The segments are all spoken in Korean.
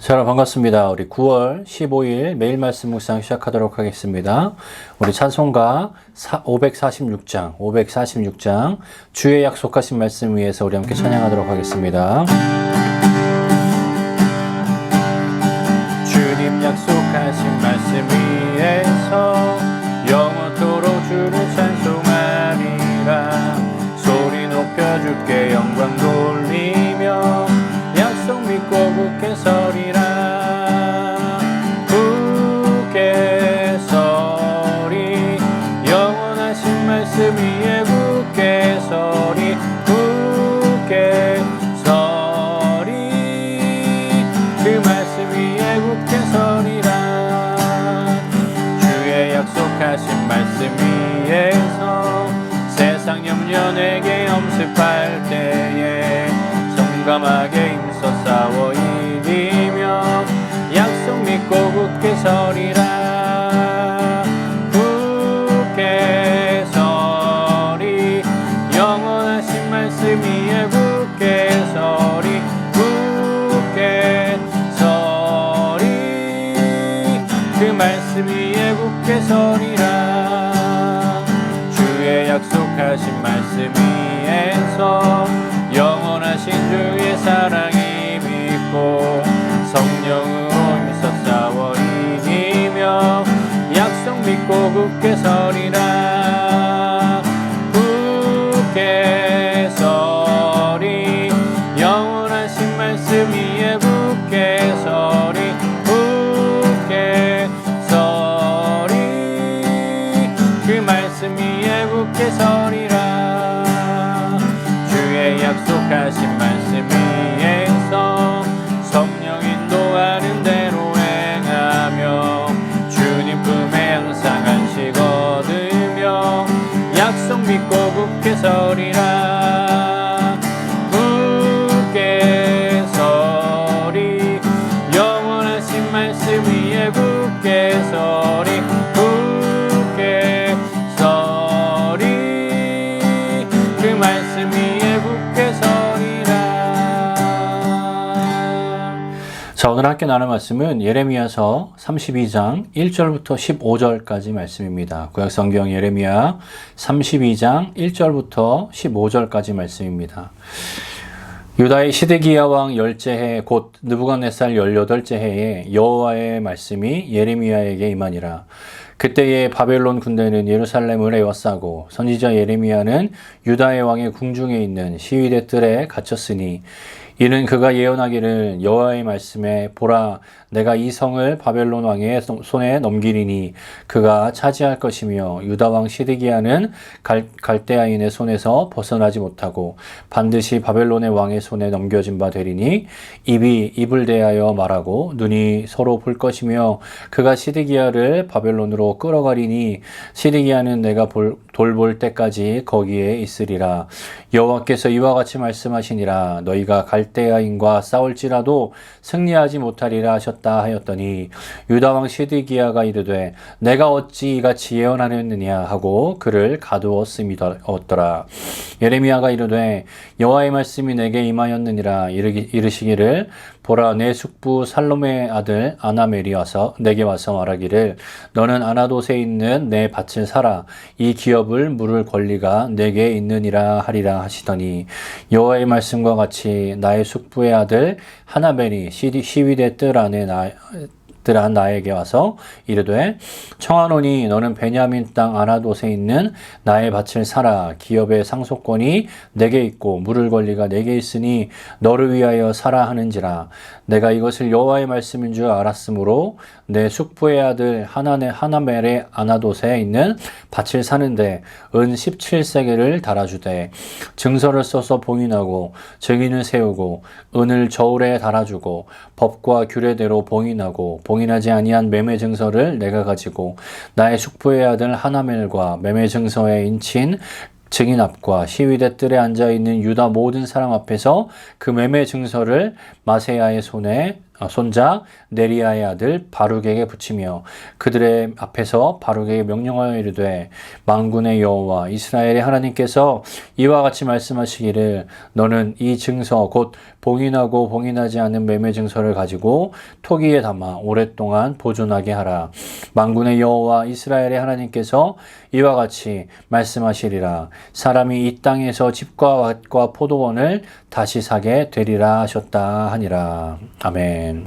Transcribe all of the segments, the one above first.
자, 여러분 반갑습니다. 우리 9월 15일 매일 말씀 묵상 시작하도록 하겠습니다. 우리 찬송가 546장 주의 약속하신 말씀 위에서 우리 함께 찬양하도록 하겠습니다. 주님 약속하신 말씀 위에서 영원토록 주를 찬송하리라. 소리 높여 주께 영광 돌리며 약속 믿고 굳게 서리라. 굳게 서리 영원하신 말씀 위에 굳게 서리. 굳게 서리 그 말씀 위에 굳게 서리라. 주의 약속하신 말씀 위에서 세상 염려 내게 엄습할 때에 성감하게 힘써 싸워 이기며 약속 믿고 굳게 서리라. 굳게 서리 영원하신 말씀 위에 굳게 서리. 굳게 서리 그 말씀 위에 굳게 서리라. 주의 약속하신 말씀 위에서 영원하신 주의 사랑이 믿고 성령으로 힘써 싸워 이기며 약속 믿고 굳게 서리라. 굳게 서리 영원하신 말씀 위에 굳게 서리. 굳게 서리 그 말씀 위에 굳게 서리라. 주의 약속하신 말씀 위에서 성령 인도하는 대로 행하며 주님 품에 항상 안식 얻으며 약속 믿고 굳게 서리라. 굳게 서리 영원하신 말씀 위에 굳게 서리. 굳게 서리 그 말씀 위에 굳게 서리라. 자, 오늘 함께 나눌 말씀은 예레미야서 32장 1절부터 15절까지 말씀입니다. 구약성경 예레미야 32장 1절부터 15절까지 말씀입니다. 유다의 시드기야 왕 10째 해 곧 느부갓네살 18째 해에 여호와의 말씀이 예레미야에게 임하니라. 그때에 바벨론 군대는 예루살렘을 에워싸고 선지자 예레미야는 유다의 왕의 궁중에 있는 시위대 뜰에 갇혔으니 이는 그가 예언하기를 여호와의 말씀에 보라 내가 이 성을 바벨론 왕의 손에 넘기리니 그가 차지할 것이며 유다 왕 시드기야는 갈대아인의 손에서 벗어나지 못하고 반드시 바벨론의 왕의 손에 넘겨진 바 되리니 입이 입을 대하여 말하고 눈이 서로 볼 것이며 그가 시드기야를 바벨론으로 끌어가리니 시드기야는 내가 돌볼 때까지 거기에 있으리라. 여호와께서 이와 같이 말씀하시니라. 너희가 갈대아인과 싸울지라도 승리하지 못하리라 하셨다 하였더니 유다 왕 시드기야가 이르되 내가 어찌 이같이 예언하였느냐 하고 그를 가두었음이더라. 예레미야가 이르되 여호와의 말씀이 내게 임하였느니라. 이르시기를 보라 내 숙부 살롬의 아들 아나멜이 와서 내게 와서 말하기를 너는 아나돗에 있는 내 밭을 사라. 이 기업을 물을 권리가 내게 있느니라 하리라 하시더니 여호와의 말씀과 같이 나의 숙부의 아들 하나멜이 시위대 뜰 안에 나에게 와서 이르되 청하노니 너는 베냐민 땅 아나돗에 있는 나의 밭을 사라. 기업의 상속권이 내게 있고 물을 권리가 내게 있으니 너를 위하여 사라 하는지라. 내가 이것을 여호와의 말씀인 줄 알았으므로 내 숙부의 아들 하나멜의 아나돗에 있는 밭을 사는데 은 17세겔을 달아주되 증서를 써서 봉인하고 증인을 세우고 은을 저울에 달아주고 법과 규례대로 봉인하고 봉인하지 아니한 매매 증서를 내가 가지고 나의 숙부의 아들 하나멜과 매매 증서에 인친 증인 앞과 시위대 뜰에 앉아있는 유다 모든 사람 앞에서 그 매매 증서를 마세야의 손에 손자 네리야의 아들 바룩에게 붙이며 그들의 앞에서 바룩에게 명령하여 이르되 만군의 여호와 이스라엘의 하나님께서 이와 같이 말씀하시기를 너는 이 증서 곧 봉인하고 봉인하지 않은 매매 증서를 가지고 토기에 담아 오랫동안 보존하게 하라. 만군의 여호와 이스라엘의 하나님께서 이와 같이 말씀하시리라. 사람이 이 땅에서 집과 밭과 포도원을 다시 사게 되리라 하셨다 하니라. 아멘.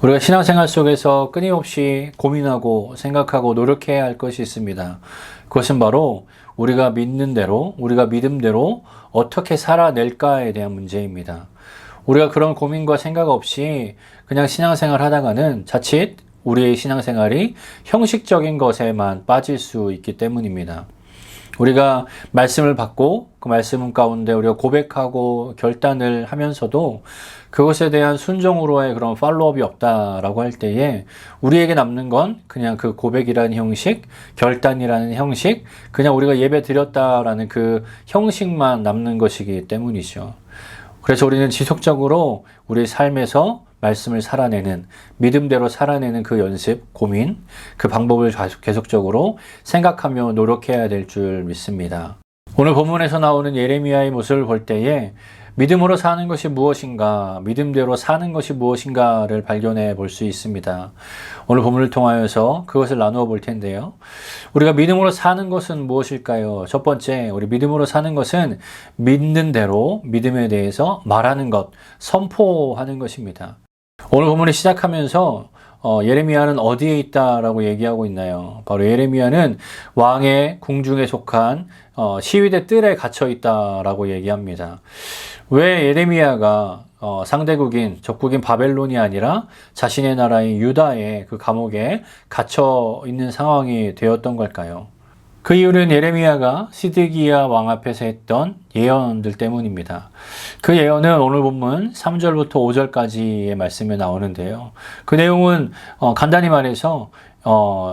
우리가 신앙생활 속에서 끊임없이 고민하고 생각하고 노력해야 할 것이 있습니다. 그것은 바로 우리가 믿는 대로, 우리가 믿음대로 어떻게 살아낼까에 대한 문제입니다. 우리가 그런 고민과 생각 없이 그냥 신앙생활 하다가는 자칫 우리의 신앙생활이 형식적인 것에만 빠질 수 있기 때문입니다. 우리가 말씀을 받고 그 말씀 가운데 우리가 고백하고 결단을 하면서도 그것에 대한 순종으로의 그런 팔로우업이 없다라고 할 때에 우리에게 남는 건 그냥 그 고백이라는 형식, 결단이라는 형식, 그냥 우리가 예배 드렸다라는 그 형식만 남는 것이기 때문이죠. 그래서 우리는 지속적으로 우리 삶에서 말씀을 살아내는, 믿음대로 살아내는 그 연습, 고민, 그 방법을 계속적으로 생각하며 노력해야 될 줄 믿습니다. 오늘 본문에서 나오는 예레미야의 모습을 볼 때에 믿음으로 사는 것이 무엇인가, 믿음대로 사는 것이 무엇인가를 발견해 볼 수 있습니다. 오늘 본문을 통하여서 그것을 나누어 볼 텐데요. 우리가 믿음으로 사는 것은 무엇일까요? 첫 번째, 우리 믿음으로 사는 것은 믿는 대로 믿음에 대해서 말하는 것, 선포하는 것입니다. 오늘 본문을 시작하면서 예레미야는 어디에 있다라고 얘기하고 있나요? 바로 예레미야는 왕의 궁중에 속한 시위대 뜰에 갇혀 있다라고 얘기합니다. 왜 예레미야가 상대국인, 적국인 바벨론이 아니라 자신의 나라인 유다의 그 감옥에 갇혀 있는 상황이 되었던 걸까요? 그 이유는 예레미야가 시드기야 왕 앞에서 했던 예언들 때문입니다. 그 예언은 오늘 본문 3절부터 5절까지의 말씀에 나오는데요. 그 내용은 간단히 말해서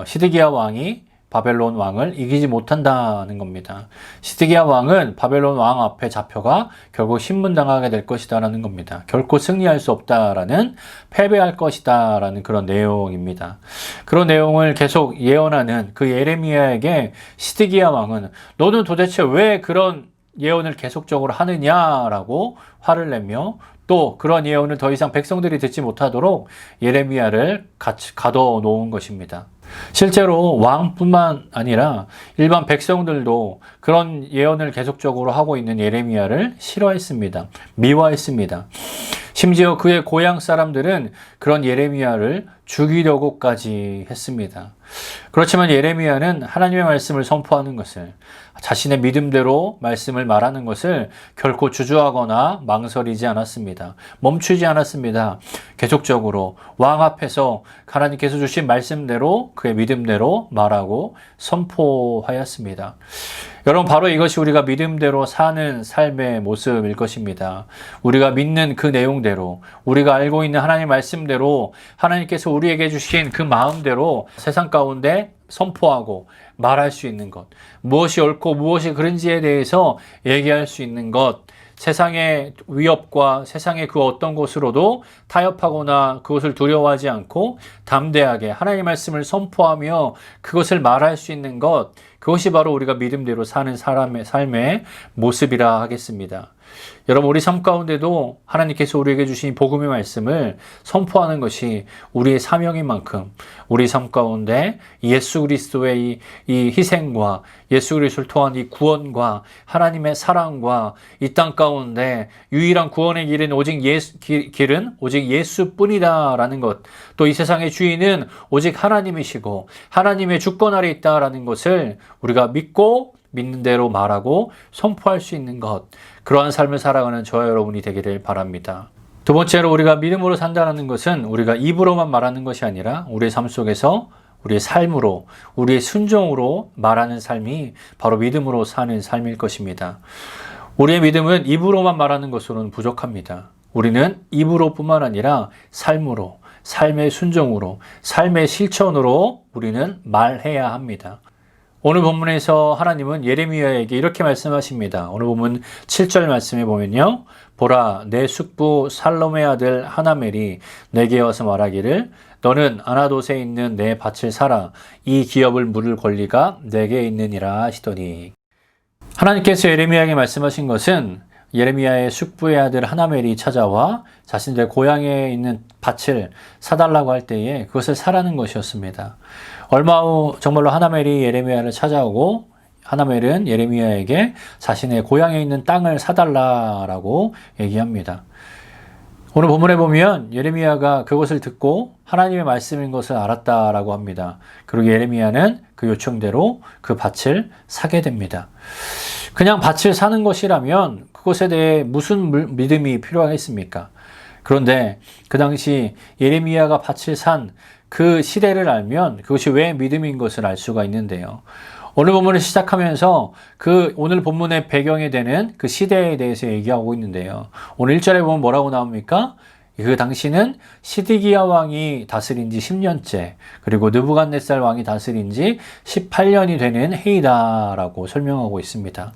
시드기야 왕이 바벨론 왕을 이기지 못한다는 겁니다. 시드기야 왕은 바벨론 왕 앞에 잡혀가 결국 신문당하게 될 것이다라는 겁니다. 결코 승리할 수 없다라는, 패배할 것이다라는 그런 내용입니다. 그런 내용을 계속 예언하는 그 예레미야에게 시드기야 왕은 너는 도대체 왜 그런 예언을 계속적으로 하느냐라고 화를 내며 또 그런 예언을 더 이상 백성들이 듣지 못하도록 예레미야를 가둬 놓은 것입니다. 실제로 왕뿐만 아니라 일반 백성들도 그런 예언을 계속적으로 하고 있는 예레미야를 싫어했습니다. 미워했습니다. 심지어 그의 고향 사람들은 그런 예레미야를 죽이려고까지 했습니다. 그렇지만 예레미야는 하나님의 말씀을 선포하는 것을, 자신의 믿음대로 말씀을 말하는 것을 결코 주저하거나 망설이지 않았습니다. 멈추지 않았습니다. 계속적으로 왕 앞에서 하나님께서 주신 말씀대로 그의 믿음대로 말하고 선포하였습니다. 여러분, 바로 이것이 우리가 믿음대로 사는 삶의 모습일 것입니다. 우리가 믿는 그 내용대로, 우리가 알고 있는 하나님 말씀대로 하나님께서 우리에게 주신 그 마음대로 세상 가운데 선포하고 말할 수 있는 것, 무엇이 옳고 무엇이 그른지에 대해서 얘기할 수 있는 것, 세상의 위협과 세상의 그 어떤 것으로도 타협하거나 그것을 두려워하지 않고 담대하게 하나님의 말씀을 선포하며 그것을 말할 수 있는 것, 그것이 바로 우리가 믿음대로 사는 사람의 삶의 모습이라 하겠습니다. 여러분, 우리 삶 가운데도 하나님께서 우리에게 주신 복음의 말씀을 선포하는 것이 우리의 사명인 만큼 우리 삶 가운데 예수 그리스도의 이 희생과 예수 그리스도를 통한 이 구원과 하나님의 사랑과 이 땅 가운데 유일한 구원의 길은 오직 예수뿐이다라는 것, 또 이 세상의 주인은 오직 하나님이시고 하나님의 주권 아래 있다라는 것을 우리가 믿는 대로 말하고 선포할 수 있는 것, 그러한 삶을 살아가는 저와 여러분이 되기를 바랍니다. 두 번째로, 우리가 믿음으로 산다는 것은 우리가 입으로만 말하는 것이 아니라 우리의 삶 속에서 우리의 삶으로, 우리의 순종으로 말하는 삶이 바로 믿음으로 사는 삶일 것입니다. 우리의 믿음은 입으로만 말하는 것으로는 부족합니다. 우리는 입으로뿐만 아니라 삶으로, 삶의 순종으로, 삶의 실천으로 우리는 말해야 합니다. 오늘 본문에서 하나님은 예레미야에게 이렇게 말씀하십니다. 오늘 본문 7절 말씀에 보면요. 보라, 내 숙부 살롬의 아들 하나멜이 내게 와서 말하기를 너는 아나돗에 있는 내 밭을 사라. 이 기업을 물을 권리가 내게 있느니라 하시더니. 하나님께서 예레미야에게 말씀하신 것은 예레미야의 숙부의 아들 하나멜이 찾아와 자신들의 고향에 있는 밭을 사달라고 할 때에 그것을 사라는 것이었습니다. 얼마 후 정말로 하나멜이 예레미야를 찾아오고 하나멜은 예레미야에게 자신의 고향에 있는 땅을 사달라라고 얘기합니다. 오늘 본문에 보면 예레미야가 그것을 듣고 하나님의 말씀인 것을 알았다라고 합니다. 그리고 예레미야는 그 요청대로 그 밭을 사게 됩니다. 그냥 밭을 사는 것이라면 그것에 대해 무슨 믿음이 필요하겠습니까? 그런데 그 당시 예레미야가 밭을 산 그 시대를 알면 그것이 왜 믿음인 것을 알 수가 있는데요. 오늘 본문을 시작하면서 그 오늘 본문의 배경이 되는 그 시대에 대해서 얘기하고 있는데요. 오늘 1절에 보면 뭐라고 나옵니까? 그 당시는 시드기야 왕이 다스린 지 10년째, 그리고 느부갓네살 왕이 다스린 지 18년이 되는 해이다라고 설명하고 있습니다.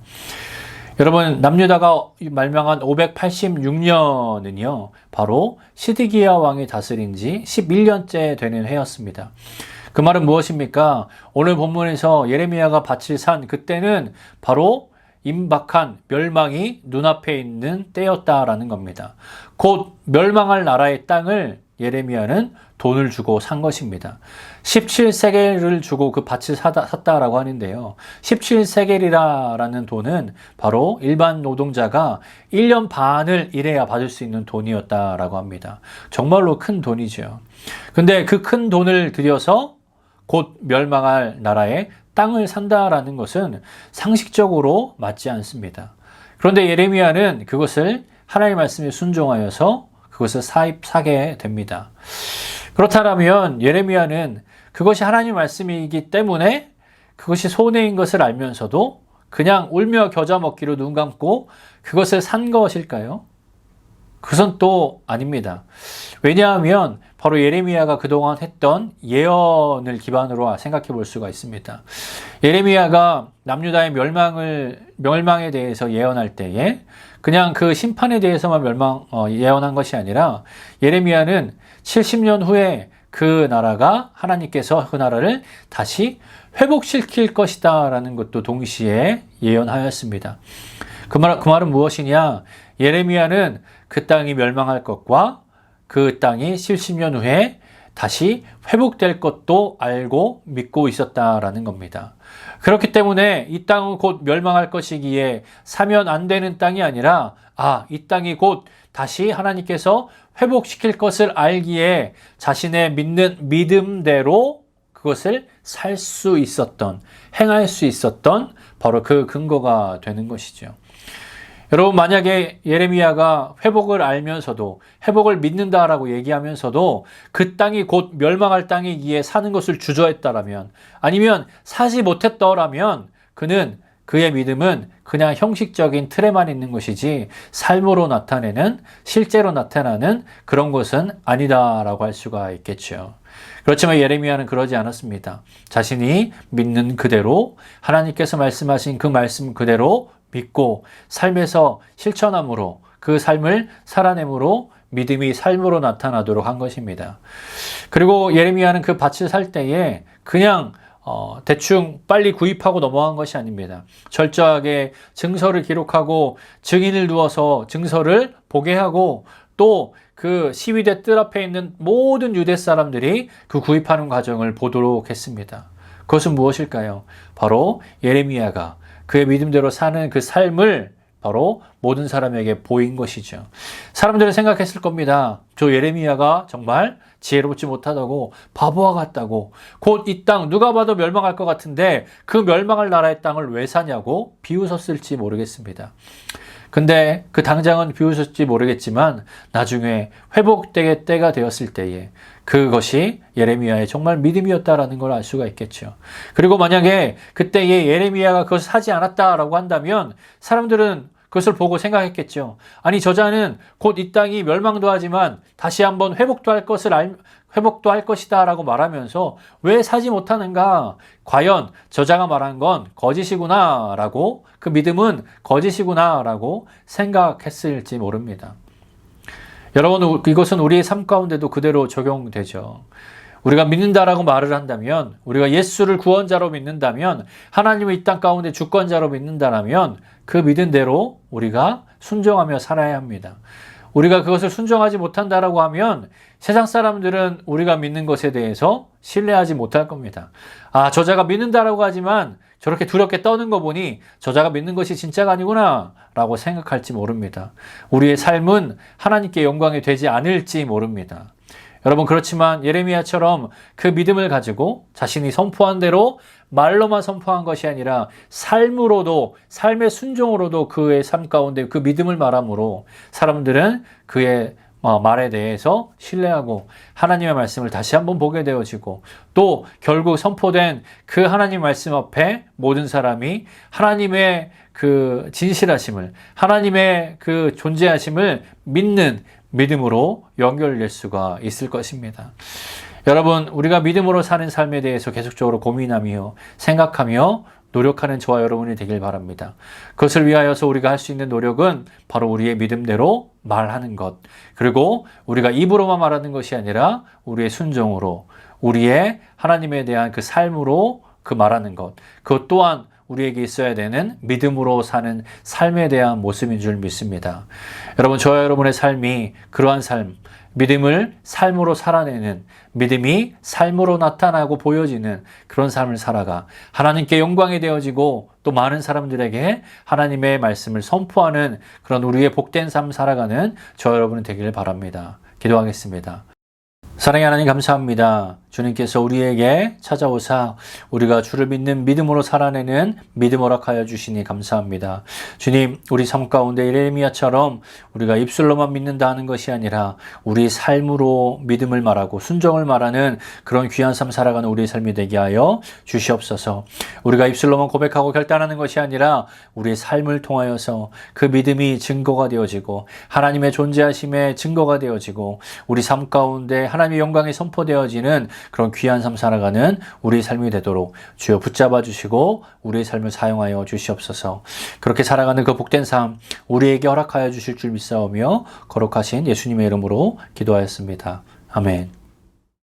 여러분, 남유다가 말명한 586년은요, 바로 시드기야 왕이 다스린 지 11년째 되는 해였습니다. 그 말은 무엇입니까? 오늘 본문에서 예레미야가 밭을 산 그때는 바로 임박한 멸망이 눈앞에 있는 때였다라는 겁니다. 곧 멸망할 나라의 땅을 예레미야는 돈을 주고 산 것입니다. 17세겔을 주고 그 밭을 샀다라고 하는데요. 17세겔이라는 돈은 바로 일반 노동자가 1년 반을 일해야 받을 수 있는 돈이었다라고 합니다. 정말로 큰 돈이죠. 근데 그 큰 돈을 들여서 곧 멸망할 나라의 땅을 산다라는 것은 상식적으로 맞지 않습니다. 그런데 예레미야는 그것을 하나님의 말씀에 순종하여서 그것을 사게 됩니다. 그렇다면 예레미야는 그것이 하나님의 말씀이기 때문에 그것이 손해인 것을 알면서도 그냥 울며 겨자 먹기로 눈 감고 그것을 산 것일까요? 그것은 또 아닙니다. 왜냐하면 바로 예레미야가 그동안 했던 예언을 기반으로 생각해 볼 수가 있습니다. 예레미야가 남유다의 멸망에 대해서 예언할 때에 그냥 그 심판에 대해서만 예언한 것이 아니라 예레미야는 70년 후에 그 나라가 하나님께서 그 나라를 다시 회복시킬 것이다 라는 것도 동시에 예언하였습니다. 그 말은 무엇이냐? 예레미야는 그 땅이 멸망할 것과 그 땅이 70년 후에 다시 회복될 것도 알고 믿고 있었다라는 겁니다. 그렇기 때문에 이 땅은 곧 멸망할 것이기에 사면 안 되는 땅이 아니라 이 땅이 곧 다시 하나님께서 회복시킬 것을 알기에 자신의 믿는 믿음대로 그것을 살 수 있었던, 행할 수 있었던 바로 그 근거가 되는 것이죠. 여러분, 만약에 예레미야가 회복을 알면서도 회복을 믿는다라고 얘기하면서도 그 땅이 곧 멸망할 땅이기에 사는 것을 주저했다라면, 아니면 사지 못했더라면 그는 그의 믿음은 그냥 형식적인 틀에만 있는 것이지 삶으로 나타내는, 실제로 나타나는 그런 것은 아니다라고 할 수가 있겠죠. 그렇지만 예레미야는 그러지 않았습니다. 자신이 믿는 그대로 하나님께서 말씀하신 그 말씀 그대로 믿고 삶에서 실천함으로 그 삶을 살아내므로 믿음이 삶으로 나타나도록 한 것입니다. 그리고 예레미야는 그 밭을 살 때에 그냥 대충 빨리 구입하고 넘어간 것이 아닙니다. 철저하게 증서를 기록하고 증인을 두어서 증서를 보게 하고 또 그 시위대 뜰 앞에 있는 모든 유대 사람들이 그 구입하는 과정을 보도록 했습니다. 그것은 무엇일까요? 바로 예레미야가 그의 믿음대로 사는 그 삶을 바로 모든 사람에게 보인 것이죠. 사람들은 생각했을 겁니다. 저 예레미야가 정말 지혜롭지 못하다고, 바보와 같다고, 곧 이 땅 누가 봐도 멸망할 것 같은데 그 멸망할 나라의 땅을 왜 사냐고 비웃었을지 모르겠습니다. 근데 그 당장은 비웃었을지 모르겠지만 나중에 회복되게 때가 되었을 때에 그것이 예레미야의 정말 믿음이었다라는 걸 알 수가 있겠죠. 그리고 만약에 그때에 예레미야가 그것을 사지 않았다라고 한다면 사람들은 그것을 보고 생각했겠죠. 아니, 저자는 곧 이 땅이 멸망도 하지만 다시 한번 회복도 할 것이다 라고 말하면서 왜 사지 못하는가? 과연 저자가 말한 건 거짓이구나 라고, 그 믿음은 거짓이구나 라고 생각했을지 모릅니다. 여러분, 이것은 우리의 삶 가운데도 그대로 적용되죠. 우리가 믿는다라고 말을 한다면, 우리가 예수를 구원자로 믿는다면, 하나님을 이 땅 가운데 주권자로 믿는다면 그 믿은 대로 우리가 순종하며 살아야 합니다. 우리가 그것을 순종하지 못한다라고 하면 세상 사람들은 우리가 믿는 것에 대해서 신뢰하지 못할 겁니다. 아, 저자가 믿는다라고 하지만 저렇게 두렵게 떠는 거 보니 저자가 믿는 것이 진짜가 아니구나 라고 생각할지 모릅니다. 우리의 삶은 하나님께 영광이 되지 않을지 모릅니다. 여러분, 그렇지만 예레미야처럼 그 믿음을 가지고 자신이 선포한 대로 말로만 선포한 것이 아니라 삶으로도, 삶의 순종으로도 그의 삶 가운데 그 믿음을 말함으로 사람들은 그의 말에 대해서 신뢰하고 하나님의 말씀을 다시 한번 보게 되어지고, 또 결국 선포된 그 하나님 말씀 앞에 모든 사람이 하나님의 그 진실하심을, 하나님의 그 존재하심을 믿는 믿음으로 연결될 수가 있을 것입니다. 여러분, 우리가 믿음으로 사는 삶에 대해서 계속적으로 고민하며 생각하며 노력하는 저와 여러분이 되길 바랍니다. 그것을 위하여서 우리가 할 수 있는 노력은 바로 우리의 믿음대로 말하는 것, 그리고 우리가 입으로만 말하는 것이 아니라 우리의 순종으로, 우리의 하나님에 대한 그 삶으로 그 말하는 것, 그것 또한 우리에게 있어야 되는 믿음으로 사는 삶에 대한 모습인 줄 믿습니다. 여러분, 저와 여러분의 삶이 그러한 삶, 믿음을 삶으로 살아내는, 믿음이 삶으로 나타나고 보여지는 그런 삶을 살아가 하나님께 영광이 되어지고 또 많은 사람들에게 하나님의 말씀을 선포하는 그런 우리의 복된 삶 살아가는 저와 여러분이 되기를 바랍니다. 기도하겠습니다. 사랑의 하나님, 감사합니다. 주님께서 우리에게 찾아오사 우리가 주를 믿는 믿음으로 살아내는 믿음 허락하여 주시니 감사합니다. 주님, 우리 삶 가운데 예레미야처럼 우리가 입술로만 믿는다 하는 것이 아니라 우리 삶으로 믿음을 말하고 순종을 말하는 그런 귀한 삶 살아가는 우리의 삶이 되게 하여 주시옵소서. 우리가 입술로만 고백하고 결단하는 것이 아니라 우리의 삶을 통하여서 그 믿음이 증거가 되어지고 하나님의 존재하심의 증거가 되어지고 우리 삶 가운데 하나님의 영광이 선포되어지는 그런 귀한 삶 살아가는 우리의 삶이 되도록 주여 붙잡아 주시고 우리의 삶을 사용하여 주시옵소서. 그렇게 살아가는 그 복된 삶 우리에게 허락하여 주실 줄 믿사오며 거룩하신 예수님의 이름으로 기도하였습니다. 아멘.